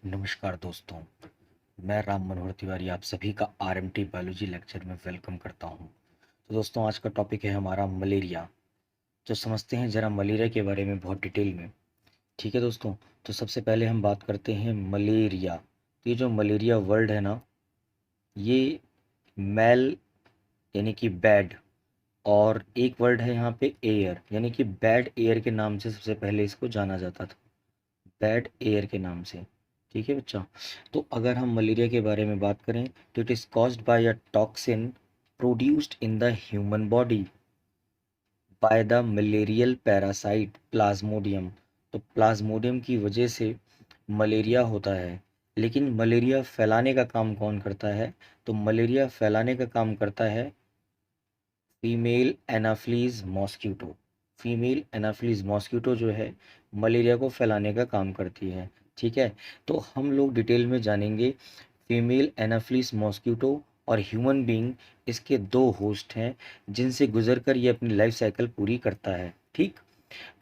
नमस्कार दोस्तों, मैं राम मनोहर तिवारी आप सभी का आरएमटी बायोलॉजी लेक्चर में वेलकम करता हूं। तो दोस्तों, आज का टॉपिक है हमारा मलेरिया। तो समझते हैं ज़रा मलेरिया के बारे में बहुत डिटेल में। ठीक है दोस्तों, तो सबसे पहले हम बात करते हैं मलेरिया। तो ये जो मलेरिया वर्ड है ना, ये मैल यानी कि बैड, और एक वर्ड है यहाँ पे एयर यानी कि बैड एयर के नाम से सबसे पहले इसको जाना जाता था, बैड एयर के नाम से। ठीक है बच्चा। तो अगर हम मलेरिया के बारे में बात करें तो it is caused by a toxin produced in the human body by the malarial parasite Plasmodium. तो प्लाज्मोडियम की वजह से मलेरिया होता है। लेकिन मलेरिया फैलाने का काम कौन करता है? तो मलेरिया फैलाने का काम करता है female Anopheles mosquito. Female Anopheles mosquito जो है मलेरिया को फैलाने का काम करती है। ठीक है, तो हम लोग डिटेल में जानेंगे फीमेल एनाफ्लीज मॉस्क्यूटो और ह्यूमन बीइंग, इसके दो होस्ट हैं जिनसे गुजरकर ये अपनी लाइफ साइकिल पूरी करता है। ठीक,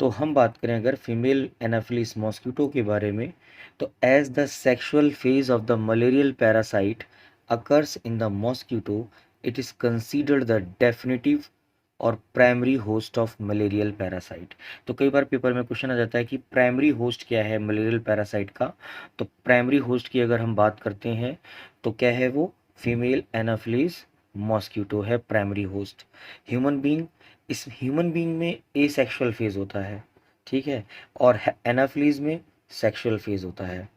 तो हम बात करें अगर फीमेल एनाफिलिस मॉस्किटो के बारे में, तो as the sexual phase of the malarial parasite occurs in the mosquito, it is considered the definitive और primary host of malarial parasite. तो कई बार पेपर में क्वेश्चन आ जाता है कि प्राइमरी होस्ट क्या है मलेरियल पैरासाइट का। तो प्राइमरी होस्ट की अगर हम बात करते हैं तो क्या है वो? फीमेल एनाफिलिस मॉस्किटो है प्राइमरी होस्ट। ह्यूमन बीइंग, इस ह्यूमन बीइंग में ए सेक्शुअल फेज होता है। ठीक है, और एनाफिलीज में सेक्सुअल फेज होता है।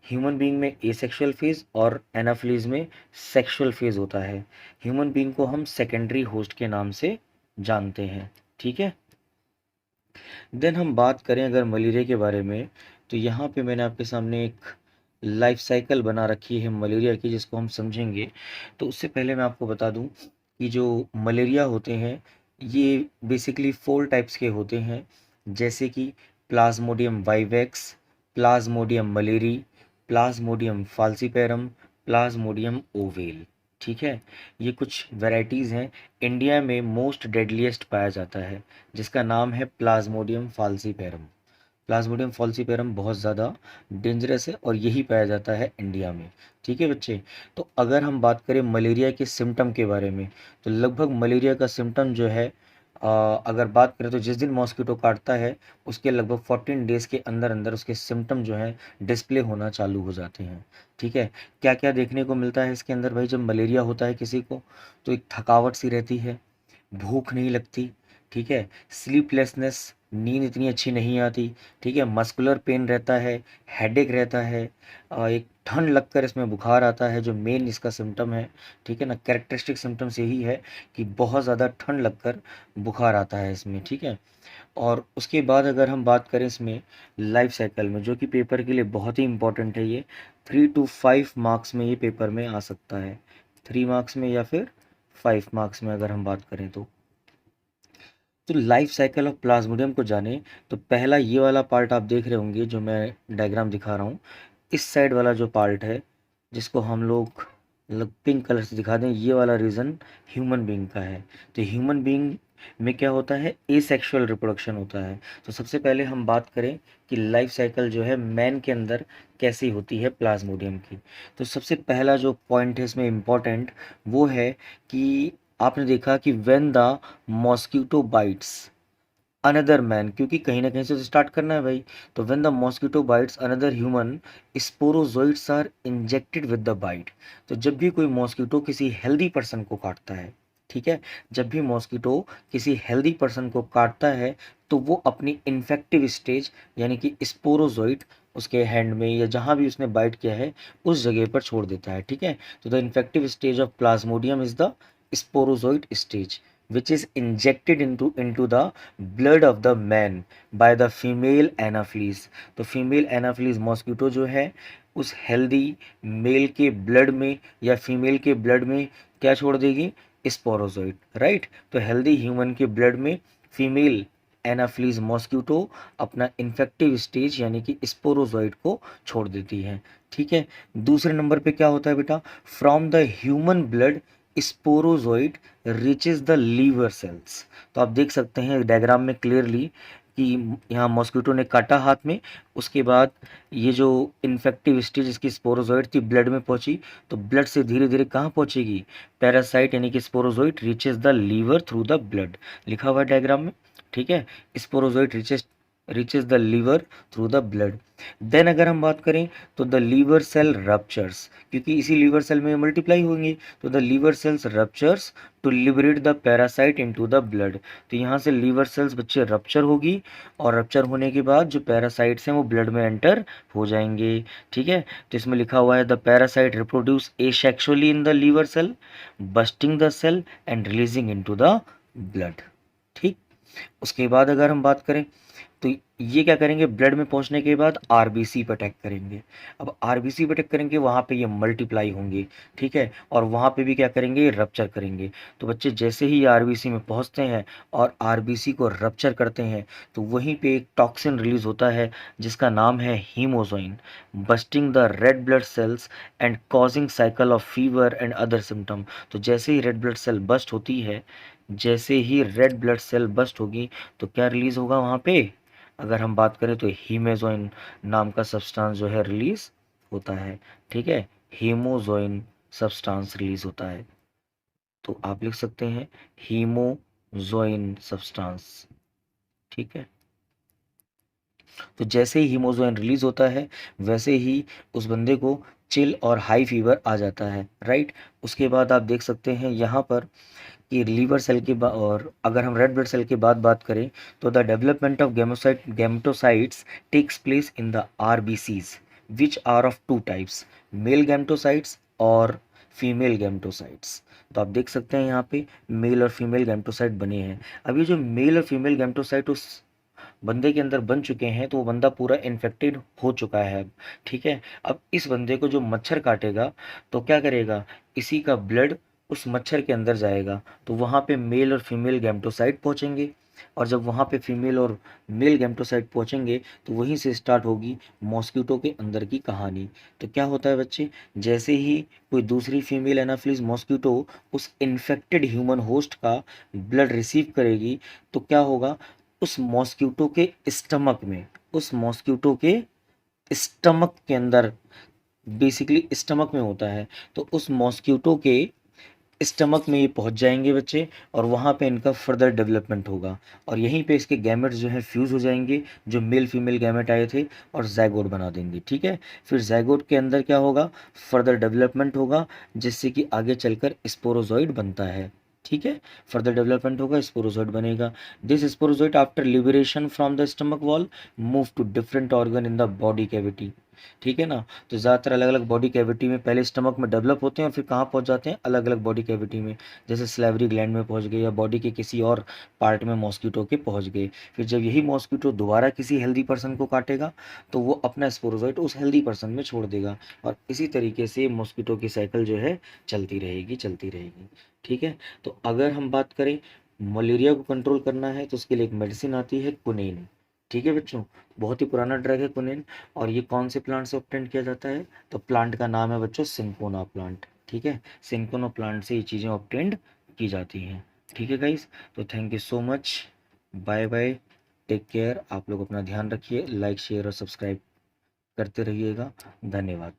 ह्यूमन बीइंग में ए सेक्सुअल फेज और एनाफिलीज में सेक्सुअल फेज होता है। ह्यूमन बीइंग को हम सेकेंडरी होस्ट के नाम से जानते हैं। ठीक है, देन हम बात करें अगर मलेरिया के बारे में, तो यहाँ पे मैंने आपके सामने एक लाइफ साइकिल बना रखी है मलेरिया की, जिसको हम समझेंगे। तो उससे पहले मैं आपको बता दूं कि जो मलेरिया होते हैं ये बेसिकली 4 टाइप्स के होते हैं, जैसे कि Plasmodium vivax, Plasmodium malariae, Plasmodium falciparum, Plasmodium oval. ठीक है, ये कुछ वैरायटीज़ हैं। इंडिया में मोस्ट डेडलीस्ट पाया जाता है, जिसका नाम है प्लाज्मोडियम फाल्सीपेरम। प्लाज्मोडियम फॉल्सीपेरम बहुत ज़्यादा डेंजरस है और यही पाया जाता है इंडिया में। ठीक है बच्चे, तो अगर हम बात करें मलेरिया के सिम्टम के बारे में, तो लगभग मलेरिया का सिम्टम जो है, अगर बात करें तो जिस दिन मॉस्किटो काटता है उसके लगभग 14 डेज़ के अंदर अंदर उसके सिम्टम जो हैं डिस्प्ले होना चालू हो जाते हैं। ठीक है, क्या क्या देखने को मिलता है इसके अंदर भाई? जब मलेरिया होता है किसी को तो एक थकावट सी रहती है, भूख नहीं लगती। ठीक है, स्लीपलेसनेस, नींद इतनी अच्छी नहीं आती। ठीक है, मस्कुलर पेन रहता है, हेडेक रहता है, एक ठंड लगकर इसमें बुखार आता है जो मेन इसका सिम्टम है। ठीक है ना, कैरेक्टरिस्टिक सिम्टम्स यही है कि बहुत ज़्यादा ठंड लगकर बुखार आता है इसमें। ठीक है, और उसके बाद अगर हम बात करें इसमें लाइफ साइकिल में, जो कि पेपर के लिए बहुत ही इंपॉर्टेंट है, ये 3 to 5 मार्क्स में ये पेपर में आ सकता है, 3 मार्क्स में या फिर 5 मार्क्स में अगर हम बात करें तो लाइफ साइकिल ऑफ प्लाज्मोडियम को जाने तो पहला ये वाला पार्ट आप देख रहे होंगे जो मैं डायग्राम दिखा रहा हूँ। इस साइड वाला जो पार्ट है, जिसको हम लोग पिंक कलर से दिखा दें, ये वाला रीजन ह्यूमन बीइंग का है। तो ह्यूमन बीइंग में क्या होता है? एसेक्सुअल रिप्रोडक्शन होता है। तो सबसे पहले हम बात करें कि लाइफ साइकिल जो है मैन के अंदर कैसी होती है प्लाज्मोडियम की। तो सबसे पहला जो पॉइंट है इसमें इम्पॉर्टेंट, वो है कि आपने देखा कि when the mosquito bites another man, क्योंकि कहीं ना कहीं से तो स्टार्ट करना है भाई। तो when the mosquito bites another human, sporozoites are injected with the bite. तो जब भी कोई मॉस्किटो किसी हेल्दी पर्सन को काटता है, ठीक है, जब भी मॉस्किटो किसी हेल्दी पर्सन को काटता है तो वो अपनी इन्फेक्टिव स्टेज यानी कि स्पोरोजोइट उसके हैंड में या जहाँ भी उसने बाइट किया है उस जगह पर छोड़ देता है। ठीक है, तो the infective stage of Plasmodium is the sporozoite stage which is injected into the blood of the man by the female anopheles। तो फीमेल एनाफिलीज मॉस्किटो जो है उस हेल्दी मेल के ब्लड में या फीमेल के ब्लड में क्या छोड़ देगी? स्पोरोजोइट। राइट, तो हेल्दी ह्यूमन के ब्लड में फीमेल एनाफिलीज मॉस्किटो अपना इन्फेक्टिव स्टेज यानी कि स्पोरोजोइट को छोड़ देती है। ठीक है, दूसरे नंबर पे क्या होता है बेटा? From the human blood sporozoite reaches the liver cells. तो आप देख सकते हैं डायग्राम में क्लियरली कि यहाँ मॉस्किटो ने काटा हाथ में, उसके बाद ये जो इन्फेक्टिव स्टेज इसकी स्पोरोजोइट थी ब्लड में पहुंची, तो ब्लड से धीरे धीरे कहाँ पहुंचेगी, पैरासाइट यानी कि sporozoite reaches the liver through the blood, लिखा हुआ है डायग्राम में, ठीक है। Sporozoite reaches the liver through the blood. Then अगर हम बात करें तो द लीवर सेल रप्चर्स, क्योंकि इसी लीवर सेल में मल्टीप्लाई होंगे, तो the liver cells ruptures to liberate the parasite into the blood. तो यहाँ से लीवर सेल्स बच्चे रप्चर होगी, और रप्चर होने के बाद जो पैरासाइट्स हैं वो ब्लड में एंटर हो जाएंगे, ठीक है। तो इसमें लिखा हुआ है the parasite reproduce asexually in the liver cell, bursting the cell and releasing into the blood, ठीक। उसके बाद अगर हम बात करें तो ये क्या करेंगे, ब्लड में पहुंचने के बाद आरबीसी पे अटैक करेंगे। अब आरबीसी पे अटैक करेंगे, वहाँ पे ये मल्टीप्लाई होंगे, ठीक है, और वहाँ पे भी क्या करेंगे, रप्चर करेंगे। तो बच्चे जैसे ही आरबीसी में पहुंचते हैं और आरबीसी को रप्चर करते हैं, तो वहीं पे एक टॉक्सिन रिलीज होता है जिसका नाम है hemozoin, bursting the red blood cells and causing cycle of fever and other symptom. तो जैसे ही रेड ब्लड सेल बस्ट होती है, जैसे ही रेड ब्लड सेल बस्ट होगी, तो क्या रिलीज होगा वहाँ पे, अगर हम बात करें तो हीमोजोइन नाम का सब्सटेंस जो है रिलीज होता है, ठीक है, हीमोजोइन सब्सटेंस रिलीज होता है। तो आप लिख सकते हैं हीमोजोइन सब्सटेंस, ठीक है। तो जैसे ही हीमोजोइन रिलीज होता है, वैसे ही उस बंदे को चिल और हाई फीवर आ जाता है, राइट। उसके बाद आप देख सकते हैं यहाँ पर कि लीवर सेल की और अगर हम रेड ब्लड सेल की बात करें तो the development of gametocytes takes place in the RBCs which are of two types, male gametocytes और फीमेल गैमेटोसाइट्स। तो आप देख सकते हैं यहाँ पे मेल और फीमेल गैमेटोसाइट बने हैं। अब ये जो मेल और फीमेल गैमेटोसाइट उस बंदे के अंदर बन चुके हैं, तो वो बंदा पूरा इन्फेक्टेड हो चुका है अब, ठीक है। अब इस बंदे को जो मच्छर काटेगा तो क्या करेगा, इसी का ब्लड उस मच्छर के अंदर जाएगा, तो वहाँ पे मेल और फीमेल गैमेटोसाइट पहुँचेंगे, और जब वहाँ पे फीमेल और मेल गैमेटोसाइट पहुँचेंगे तो वहीं से स्टार्ट होगी मॉस्किटो के अंदर की कहानी। तो क्या होता है बच्चे, जैसे ही कोई दूसरी फीमेल एनाफिलिस मॉस्किटो उस इन्फेक्टेड ह्यूमन होस्ट का ब्लड रिसीव करेगी, तो क्या होगा, उस मॉस्किटो के स्टमक में, उस मॉस्किटो के स्टमक के अंदर, बेसिकली स्टमक में होता है, तो उस मॉस्किटो के स्टमक में ये पहुंच जाएंगे बच्चे, और वहाँ पे इनका फर्दर डेवलपमेंट होगा, और यहीं पे इसके गैमेट्स जो है फ्यूज़ हो जाएंगे, जो मेल फीमेल गैमेट आए थे, और जाइगोट बना देंगे, ठीक है। फिर जाइगोट के अंदर क्या होगा, फर्दर डेवलपमेंट होगा, जिससे कि आगे चलकर स्पोरोजॉइड बनता है, ठीक है। फर्दर डेवलपमेंट होगा, स्पोरोजॉइड बनेगा। This sporozoite after liberation from the stomach wall move to different organ in the body cavity, ठीक है ना। तो ज़्यादातर अलग अलग बॉडी कैविटी में पहले स्टमक में डेवलप होते हैं, और फिर कहाँ पहुँच जाते हैं, अलग अलग बॉडी कैविटी में, जैसे स्लेवरी ग्लैंड में पहुँच गए, या बॉडी के किसी और पार्ट में मॉस्किटो के पहुँच गए। फिर जब यही मॉस्किटो दोबारा किसी हेल्दी पर्सन को काटेगा, तो वो अपना स्पोरोजॉइट उस हेल्दी पर्सन में छोड़ देगा, और इसी तरीके से मॉस्किटो की साइकिल जो है चलती रहेगी, चलती रहेगी, ठीक है। तो अगर हम बात करें मलेरिया को कंट्रोल करना है, तो उसके लिए एक मेडिसिन आती है क्विनेन, ठीक है बच्चों। बहुत ही पुराना ड्रग है क्विनेन, और ये कौन से प्लांट से ऑब्टेन किया जाता है, तो प्लांट का नाम है बच्चों सिंकोना प्लांट, ठीक है। सिंकोना प्लांट से ये चीज़ें ऑब्टेन की जाती हैं, ठीक है गाइस। तो thank you so much, bye bye, take care. आप लोग अपना ध्यान रखिए, लाइक शेयर और सब्सक्राइब करते रहिएगा, धन्यवाद।